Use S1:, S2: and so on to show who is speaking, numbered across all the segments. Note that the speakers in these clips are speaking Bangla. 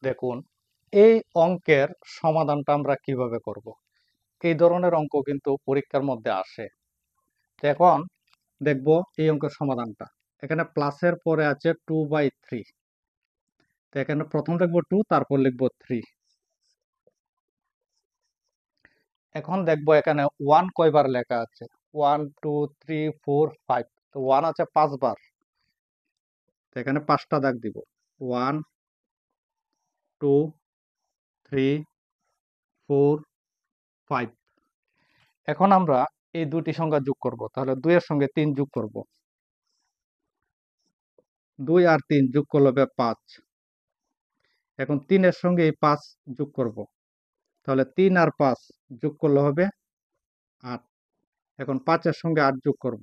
S1: দেখুন, এই অঙ্কের সমাধানটা আমরা কিভাবে করব। এই ধরনের অঙ্ক কিন্তু পরীক্ষার মধ্যে আসে। তো এখন দেখব এই অঙ্কের সমাধানটা। এখানে প্লাসের পরে আছে 2/3। তো এখানে প্রথম লিখবো 2, তারপর লিখবো 3। এখন দেখবো এখানে 1 কয়বার লেখা আছে। 1 2 3 4 5। তো 1 আছে 5 বার। তো এখানে 5টা দাগ দিব। 1 2 3 4 5। এখন আমরা এই দুটি সংখ্যা যোগ করব। তাহলে 2 এর সঙ্গে 3 যোগ করব। 2 আর 3 যোগ করলে হবে 5। এখন 3 এর সঙ্গে এই 5 যোগ করব। তাহলে 3 আর 5 যোগ করলে হবে 8। এখন 5 এর সঙ্গে 8 যোগ করব।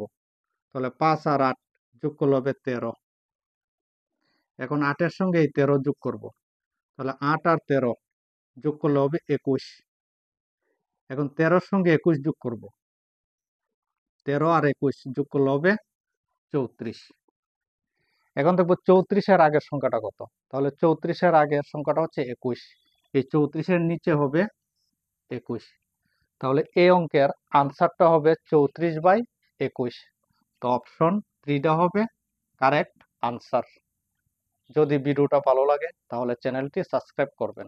S1: তাহলে 5 আর 8 যোগ করলে হবে 13। এখন 8 এর সঙ্গে এই 13 যোগ করব। তাহলে 8 আর 13 যোগ করলে হবে 21। এখন 13 এর সঙ্গে 21 যোগ করব। 13 আর 21 যোগ করলে হবে 34। এখন দেখবো 34 এর আগের সংখ্যাটা কত। তাহলে 34 এর আগের সংখ্যাটা হচ্ছে 21। এই 34 এর নিচে হবে 21। তাহলে এই অঙ্কের আনসারটা হবে 34/21। তো অপশন 3টা হবে কারেক্ট আনসার। যদি ভিডিওটা ভালো লাগে তাহলে চ্যানেলটি সাবস্ক্রাইব করবেন।